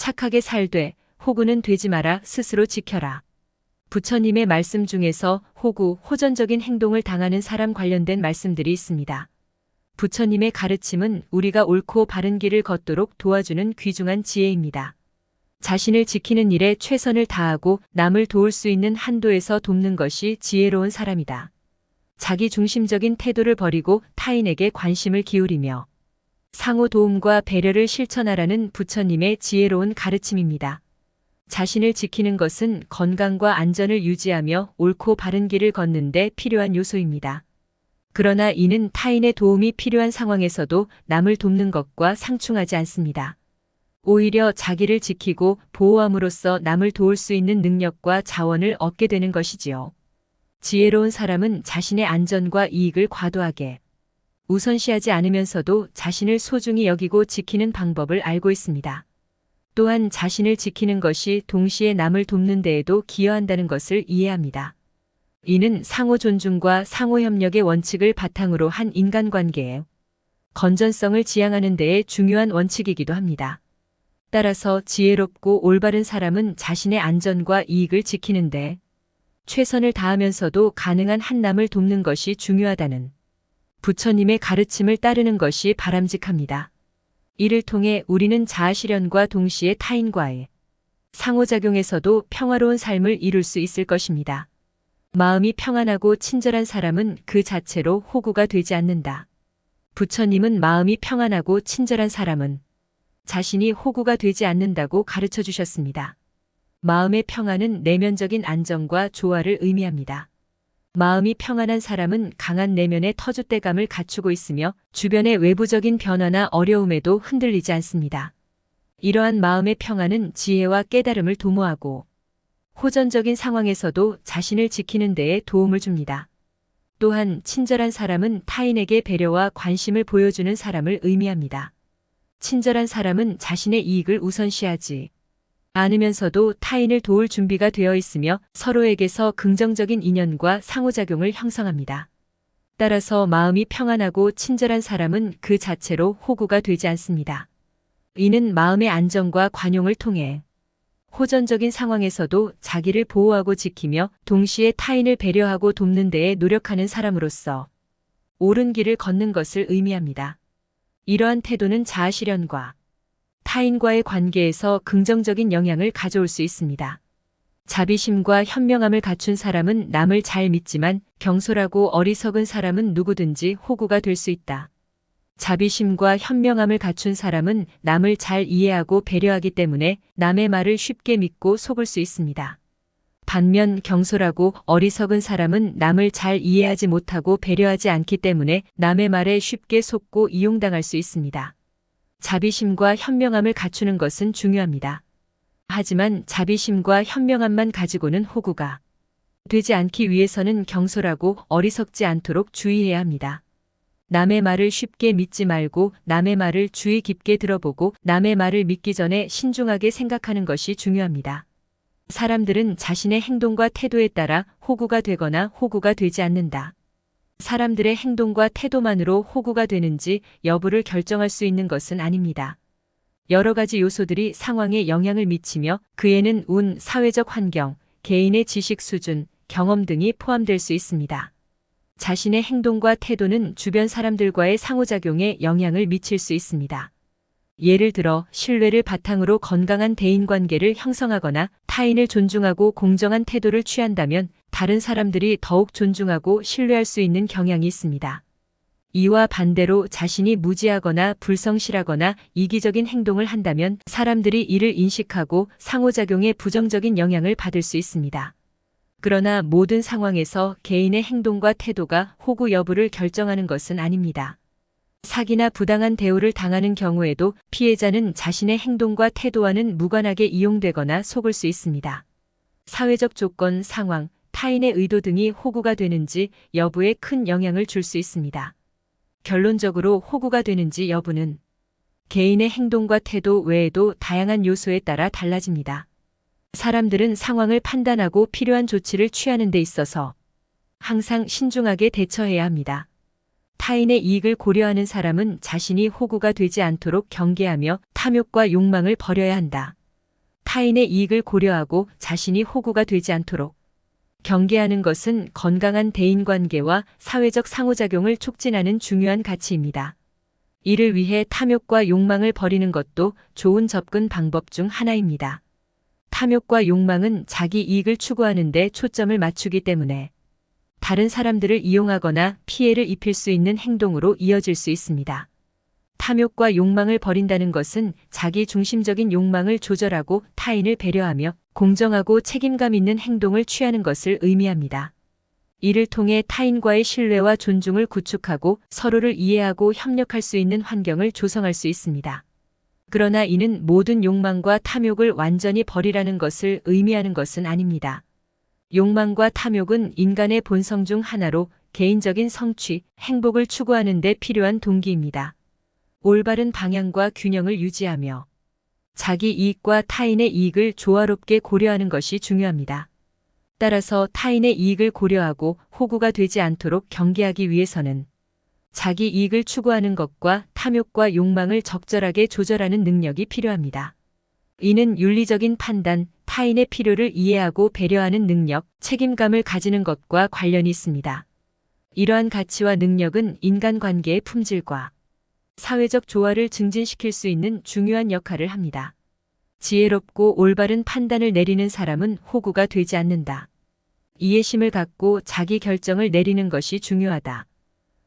착하게 살되 호구는 되지 마라 스스로 지켜라. 부처님의 말씀 중에서 호구, 호전적인 행동을 당하는 사람 관련된 말씀들이 있습니다. 부처님의 가르침은 우리가 옳고 바른 길을 걷도록 도와주는 귀중한 지혜입니다. 자신을 지키는 일에 최선을 다하고 남을 도울 수 있는 한도에서 돕는 것이 지혜로운 사람이다. 자기 중심적인 태도를 버리고 타인에게 관심을 기울이며 상호 도움과 배려를 실천하라는 부처님의 지혜로운 가르침입니다. 자신을 지키는 것은 건강과 안전을 유지하며 옳고 바른 길을 걷는 데 필요한 요소입니다. 그러나 이는 타인의 도움이 필요한 상황에서도 남을 돕는 것과 상충하지 않습니다. 오히려 자기를 지키고 보호함으로써 남을 도울 수 있는 능력과 자원을 얻게 되는 것이지요. 지혜로운 사람은 자신의 안전과 이익을 과도하게 우선시하지 않으면서도 자신을 소중히 여기고 지키는 방법을 알고 있습니다. 또한 자신을 지키는 것이 동시에 남을 돕는 데에도 기여한다는 것을 이해합니다. 이는 상호 존중과 상호 협력의 원칙을 바탕으로 한 인간관계의 건전성을 지향하는 데에 중요한 원칙이기도 합니다. 따라서 지혜롭고 올바른 사람은 자신의 안전과 이익을 지키는데 최선을 다하면서도 가능한 한 남을 돕는 것이 중요하다는 부처님의 가르침을 따르는 것이 바람직합니다. 이를 통해 우리는 자아실현과 동시에 타인과의 상호작용에서도 평화로운 삶을 이룰 수 있을 것입니다. 마음이 평안하고 친절한 사람은 그 자체로 호구가 되지 않는다. 부처님은 마음이 평안하고 친절한 사람은 자신이 호구가 되지 않는다고 가르쳐 주셨습니다. 마음의 평안은 내면적인 안정과 조화를 의미합니다. 마음이 평안한 사람은 강한 내면의 터줏대감을 갖추고 있으며 주변의 외부적인 변화나 어려움에도 흔들리지 않습니다. 이러한 마음의 평안은 지혜와 깨달음을 도모하고 호전적인 상황에서도 자신을 지키는 데에 도움을 줍니다. 또한 친절한 사람은 타인에게 배려와 관심을 보여주는 사람을 의미합니다. 친절한 사람은 자신의 이익을 우선시하지 않으면서도 타인을 도울 준비가 되어 있으며 서로에게서 긍정적인 인연과 상호작용을 형성합니다. 따라서 마음이 평안하고 친절한 사람은 그 자체로 호구가 되지 않습니다. 이는 마음의 안정과 관용을 통해 호전적인 상황에서도 자기를 보호하고 지키며 동시에 타인을 배려하고 돕는 데에 노력하는 사람으로서 옳은 길을 걷는 것을 의미합니다. 이러한 태도는 자아실현과 타인과의 관계에서 긍정적인 영향을 가져올 수 있습니다. 자비심과 현명함을 갖춘 사람은 남을 잘 믿지만 경솔하고 어리석은 사람은 누구든지 호구가 될 수 있다. 자비심과 현명함을 갖춘 사람은 남을 잘 이해하고 배려하기 때문에 남의 말을 쉽게 믿고 속을 수 있습니다. 반면 경솔하고 어리석은 사람은 남을 잘 이해하지 못하고 배려하지 않기 때문에 남의 말에 쉽게 속고 이용당할 수 있습니다. 자비심과 현명함을 갖추는 것은 중요합니다. 하지만 자비심과 현명함만 가지고는 호구가 되지 않기 위해서는 경솔하고 어리석지 않도록 주의해야 합니다. 남의 말을 쉽게 믿지 말고 남의 말을 주의 깊게 들어보고 남의 말을 믿기 전에 신중하게 생각하는 것이 중요합니다. 사람들은 자신의 행동과 태도에 따라 호구가 되거나 호구가 되지 않는다. 사람들의 행동과 태도만으로 호구가 되는지 여부를 결정할 수 있는 것은 아닙니다. 여러 가지 요소들이 상황에 영향을 미치며 그에는 운, 사회적 환경, 개인의 지식 수준, 경험 등이 포함될 수 있습니다. 자신의 행동과 태도는 주변 사람들과의 상호작용에 영향을 미칠 수 있습니다. 예를 들어 신뢰를 바탕으로 건강한 대인관계를 형성하거나 타인을 존중하고 공정한 태도를 취한다면 다른 사람들이 더욱 존중하고 신뢰할 수 있는 경향이 있습니다. 이와 반대로 자신이 무지하거나 불성실하거나 이기적인 행동을 한다면 사람들이 이를 인식하고 상호작용에 부정적인 영향을 받을 수 있습니다. 그러나 모든 상황에서 개인의 행동과 태도가 호구 여부를 결정하는 것은 아닙니다. 사기나 부당한 대우를 당하는 경우에도 피해자는 자신의 행동과 태도와는 무관하게 이용되거나 속을 수 있습니다. 사회적 조건, 상황, 타인의 의도 등이 호구가 되는지 여부에 큰 영향을 줄 수 있습니다. 결론적으로 호구가 되는지 여부는 개인의 행동과 태도 외에도 다양한 요소에 따라 달라집니다. 사람들은 상황을 판단하고 필요한 조치를 취하는 데 있어서 항상 신중하게 대처해야 합니다. 타인의 이익을 고려하는 사람은 자신이 호구가 되지 않도록 경계하며 탐욕과 욕망을 버려야 한다. 타인의 이익을 고려하고 자신이 호구가 되지 않도록 경계하는 것은 건강한 대인관계와 사회적 상호작용을 촉진하는 중요한 가치입니다. 이를 위해 탐욕과 욕망을 버리는 것도 좋은 접근 방법 중 하나입니다. 탐욕과 욕망은 자기 이익을 추구하는 데 초점을 맞추기 때문에 다른 사람들을 이용하거나 피해를 입힐 수 있는 행동으로 이어질 수 있습니다. 탐욕과 욕망을 버린다는 것은 자기 중심적인 욕망을 조절하고 타인을 배려하며 공정하고 책임감 있는 행동을 취하는 것을 의미합니다. 이를 통해 타인과의 신뢰와 존중을 구축하고 서로를 이해하고 협력할 수 있는 환경을 조성할 수 있습니다. 그러나 이는 모든 욕망과 탐욕을 완전히 버리라는 것을 의미하는 것은 아닙니다. 욕망과 탐욕은 인간의 본성 중 하나로 개인적인 성취, 행복을 추구하는 데 필요한 동기입니다. 올바른 방향과 균형을 유지하며 자기 이익과 타인의 이익을 조화롭게 고려하는 것이 중요합니다. 따라서 타인의 이익을 고려하고 호구가 되지 않도록 경계하기 위해서는 자기 이익을 추구하는 것과 탐욕과 욕망을 적절하게 조절하는 능력이 필요합니다. 이는 윤리적인 판단, 타인의 필요를 이해하고 배려하는 능력, 책임감을 가지는 것과 관련이 있습니다. 이러한 가치와 능력은 인간관계의 품질과 사회적 조화를 증진시킬 수 있는 중요한 역할을 합니다. 지혜롭고 올바른 판단을 내리는 사람은 호구가 되지 않는다. 이해심을 갖고 자기 결정을 내리는 것이 중요하다.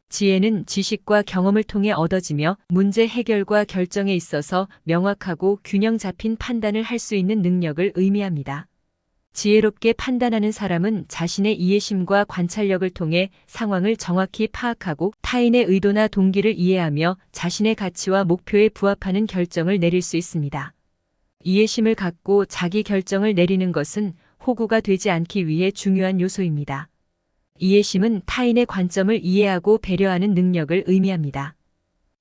지혜는 지식과 경험을 통해 얻어지며 문제 해결과 결정에 있어서 명확하고 균형 잡힌 판단을 할 수 있는 능력을 의미합니다. 지혜롭게 판단하는 사람은 자신의 이해심과 관찰력을 통해 상황을 정확히 파악하고 타인의 의도나 동기를 이해하며 자신의 가치와 목표에 부합하는 결정을 내릴 수 있습니다. 이해심을 갖고 자기 결정을 내리는 것은 호구가 되지 않기 위해 중요한 요소입니다. 이해심은 타인의 관점을 이해하고 배려하는 능력을 의미합니다.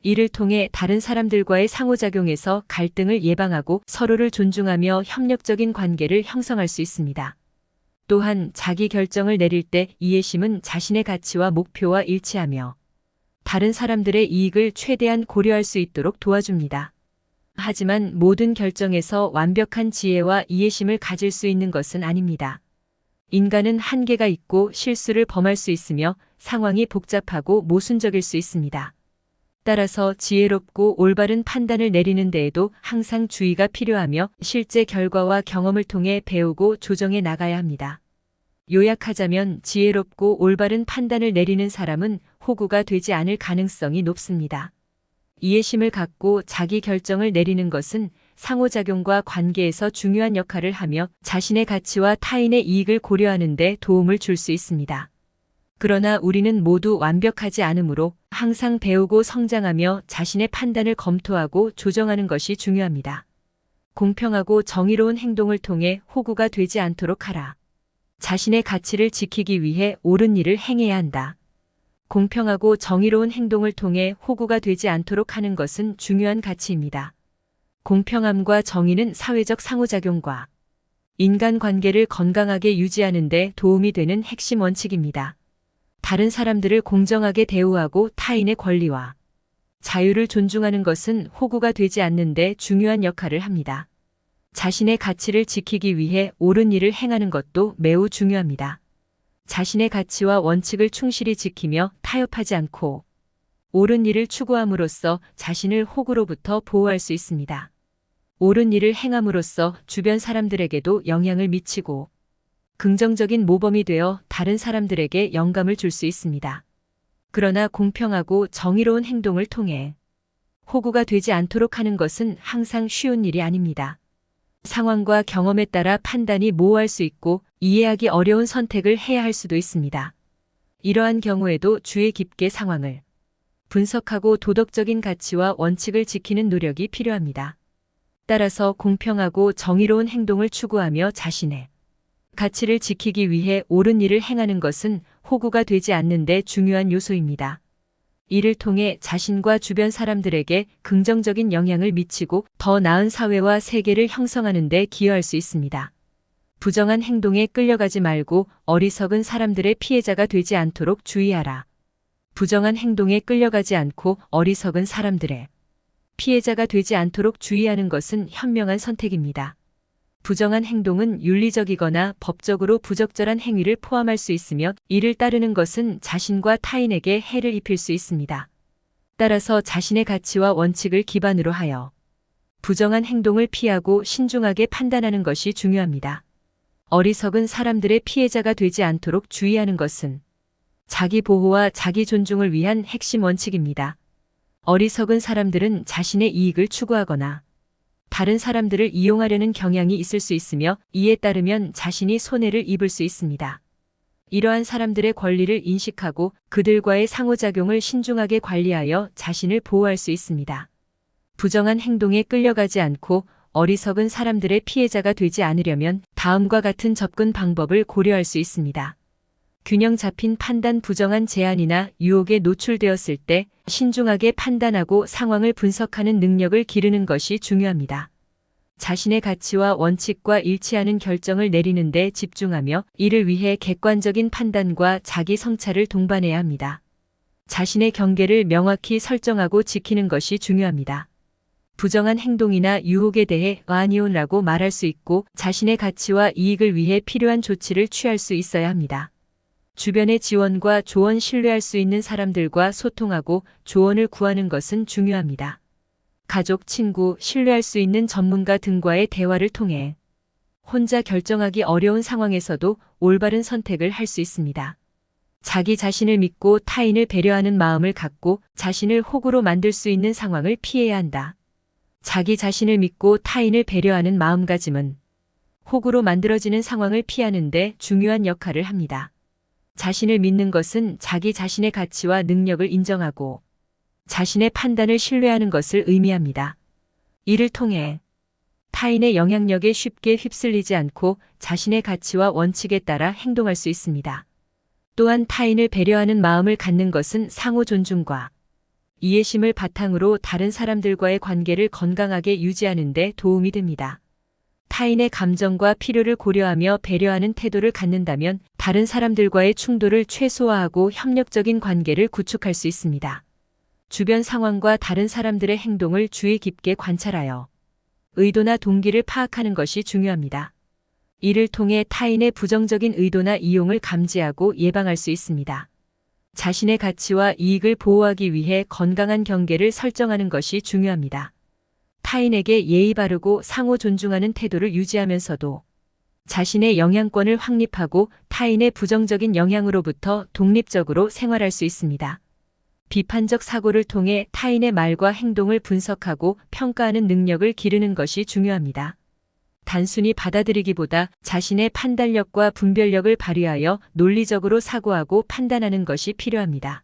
이를 통해 다른 사람들과의 상호작용에서 갈등을 예방하고 서로를 존중하며 협력적인 관계를 형성할 수 있습니다. 또한 자기 결정을 내릴 때 이해심은 자신의 가치와 목표와 일치하며 다른 사람들의 이익을 최대한 고려할 수 있도록 도와줍니다. 하지만 모든 결정에서 완벽한 지혜와 이해심을 가질 수 있는 것은 아닙니다. 인간은 한계가 있고 실수를 범할 수 있으며 상황이 복잡하고 모순적일 수 있습니다. 따라서 지혜롭고 올바른 판단을 내리는 데에도 항상 주의가 필요하며 실제 결과와 경험을 통해 배우고 조정해 나가야 합니다. 요약하자면 지혜롭고 올바른 판단을 내리는 사람은 호구가 되지 않을 가능성이 높습니다. 이해심을 갖고 자기 결정을 내리는 것은 상호작용과 관계에서 중요한 역할을 하며 자신의 가치와 타인의 이익을 고려하는 데 도움을 줄 수 있습니다. 그러나 우리는 모두 완벽하지 않으므로 항상 배우고 성장하며 자신의 판단을 검토하고 조정하는 것이 중요합니다. 공평하고 정의로운 행동을 통해 호구가 되지 않도록 하라. 자신의 가치를 지키기 위해 옳은 일을 행해야 한다. 공평하고 정의로운 행동을 통해 호구가 되지 않도록 하는 것은 중요한 가치입니다. 공평함과 정의는 사회적 상호작용과 인간관계를 건강하게 유지하는 데 도움이 되는 핵심 원칙입니다. 다른 사람들을 공정하게 대우하고 타인의 권리와 자유를 존중하는 것은 호구가 되지 않는 데 중요한 역할을 합니다. 자신의 가치를 지키기 위해 옳은 일을 행하는 것도 매우 중요합니다. 자신의 가치와 원칙을 충실히 지키며 타협하지 않고 옳은 일을 추구함으로써 자신을 호구로부터 보호할 수 있습니다. 옳은 일을 행함으로써 주변 사람들에게도 영향을 미치고 긍정적인 모범이 되어 다른 사람들에게 영감을 줄 수 있습니다. 그러나 공평하고 정의로운 행동을 통해 호구가 되지 않도록 하는 것은 항상 쉬운 일이 아닙니다. 상황과 경험에 따라 판단이 모호할 수 있고 이해하기 어려운 선택을 해야 할 수도 있습니다. 이러한 경우에도 주의 깊게 상황을 분석하고 도덕적인 가치와 원칙을 지키는 노력이 필요합니다. 따라서 공평하고 정의로운 행동을 추구하며 자신의 가치를 지키기 위해 옳은 일을 행하는 것은 호구가 되지 않는 데 중요한 요소입니다. 이를 통해 자신과 주변 사람들에게 긍정적인 영향을 미치고 더 나은 사회와 세계를 형성하는 데 기여할 수 있습니다. 부정한 행동에 끌려가지 말고 어리석은 사람들의 피해자가 되지 않도록 주의하라. 부정한 행동에 끌려가지 않고 어리석은 사람들의 피해자가 되지 않도록 주의하는 것은 현명한 선택입니다. 부정한 행동은 윤리적이거나 법적으로 부적절한 행위를 포함할 수 있으며 이를 따르는 것은 자신과 타인에게 해를 입힐 수 있습니다. 따라서 자신의 가치와 원칙을 기반으로 하여 부정한 행동을 피하고 신중하게 판단하는 것이 중요합니다. 어리석은 사람들의 피해자가 되지 않도록 주의하는 것은 자기 보호와 자기 존중을 위한 핵심 원칙입니다. 어리석은 사람들은 자신의 이익을 추구하거나 다른 사람들을 이용하려는 경향이 있을 수 있으며 이에 따르면 자신이 손해를 입을 수 있습니다. 이러한 사람들의 권리를 인식하고 그들과의 상호작용을 신중하게 관리하여 자신을 보호할 수 있습니다. 부정한 행동에 끌려가지 않고 어리석은 사람들의 피해자가 되지 않으려면 다음과 같은 접근 방법을 고려할 수 있습니다. 균형 잡힌 판단. 부정한 제안이나 유혹에 노출되었을 때 신중하게 판단하고 상황을 분석하는 능력을 기르는 것이 중요합니다. 자신의 가치와 원칙과 일치하는 결정을 내리는 데 집중하며 이를 위해 객관적인 판단과 자기 성찰을 동반해야 합니다. 자신의 경계를 명확히 설정하고 지키는 것이 중요합니다. 부정한 행동이나 유혹에 대해 아니오라고 말할 수 있고 자신의 가치와 이익을 위해 필요한 조치를 취할 수 있어야 합니다. 주변의 지원과 조언. 신뢰할 수 있는 사람들과 소통하고 조언을 구하는 것은 중요합니다. 가족, 친구, 신뢰할 수 있는 전문가 등과의 대화를 통해 혼자 결정하기 어려운 상황에서도 올바른 선택을 할 수 있습니다. 자기 자신을 믿고 타인을 배려하는 마음을 갖고 자신을 호구로 만들 수 있는 상황을 피해야 한다. 자기 자신을 믿고 타인을 배려하는 마음가짐은 호구로 만들어지는 상황을 피하는 데 중요한 역할을 합니다. 자신을 믿는 것은 자기 자신의 가치와 능력을 인정하고 자신의 판단을 신뢰하는 것을 의미합니다. 이를 통해 타인의 영향력에 쉽게 휩쓸리지 않고 자신의 가치와 원칙에 따라 행동할 수 있습니다. 또한 타인을 배려하는 마음을 갖는 것은 상호 존중과 이해심을 바탕으로 다른 사람들과의 관계를 건강하게 유지하는 데 도움이 됩니다. 타인의 감정과 필요를 고려하며 배려하는 태도를 갖는다면 다른 사람들과의 충돌을 최소화하고 협력적인 관계를 구축할 수 있습니다. 주변 상황과 다른 사람들의 행동을 주의 깊게 관찰하여 의도나 동기를 파악하는 것이 중요합니다. 이를 통해 타인의 부정적인 의도나 이용을 감지하고 예방할 수 있습니다. 자신의 가치와 이익을 보호하기 위해 건강한 경계를 설정하는 것이 중요합니다. 타인에게 예의 바르고 상호 존중하는 태도를 유지하면서도 자신의 영향권을 확립하고 타인의 부정적인 영향으로부터 독립적으로 생활할 수 있습니다. 비판적 사고를 통해 타인의 말과 행동을 분석하고 평가하는 능력을 기르는 것이 중요합니다. 단순히 받아들이기보다 자신의 판단력과 분별력을 발휘하여 논리적으로 사고하고 판단하는 것이 필요합니다.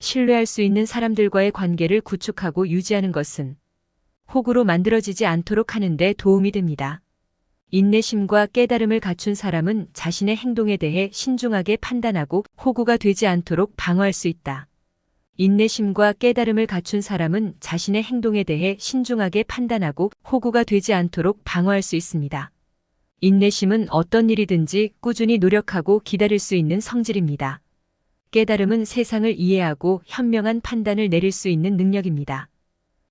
신뢰할 수 있는 사람들과의 관계를 구축하고 유지하는 것은 호구로 만들어지지 않도록 하는 데 도움이 됩니다. 인내심과 깨달음을 갖춘 사람은 자신의 행동에 대해 신중하게 판단하고 호구가 되지 않도록 방어할 수 있다. 인내심과 깨달음을 갖춘 사람은 자신의 행동에 대해 신중하게 판단하고 호구가 되지 않도록 방어할 수 있습니다. 인내심은 어떤 일이든지 꾸준히 노력하고 기다릴 수 있는 성질입니다. 깨달음은 세상을 이해하고 현명한 판단을 내릴 수 있는 능력입니다.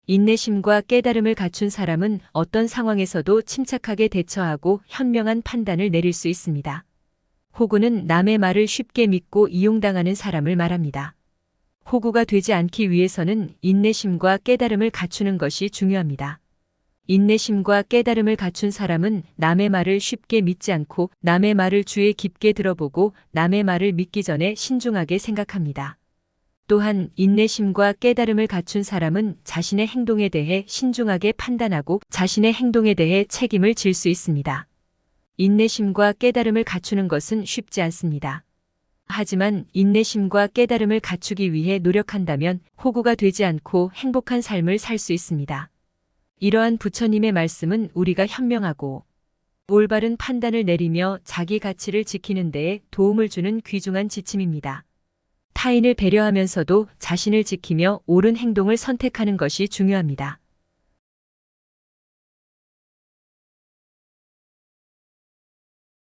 인내심과 깨달음을 갖춘 사람은 어떤 상황에서도 침착하게 대처하고 현명한 판단을 내릴 수 있습니다. 호구는 남의 말을 쉽게 믿고 이용당하는 사람을 말합니다. 호구가 되지 않기 위해서는 인내심과 깨달음을 갖추는 것이 중요합니다. 인내심과 깨달음을 갖춘 사람은 남의 말을 쉽게 믿지 않고 남의 말을 주의 깊게 들어보고 남의 말을 믿기 전에 신중하게 생각합니다. 또한 인내심과 깨달음을 갖춘 사람은 자신의 행동에 대해 신중하게 판단하고 자신의 행동에 대해 책임을 질 수 있습니다. 인내심과 깨달음을 갖추는 것은 쉽지 않습니다. 하지만 인내심과 깨달음을 갖추기 위해 노력한다면 호구가 되지 않고 행복한 삶을 살 수 있습니다. 이러한 부처님의 말씀은 우리가 현명하고 올바른 판단을 내리며 자기 가치를 지키는 데에 도움을 주는 귀중한 지침입니다. 타인을 배려하면서도 자신을 지키며 옳은 행동을 선택하는 것이 중요합니다.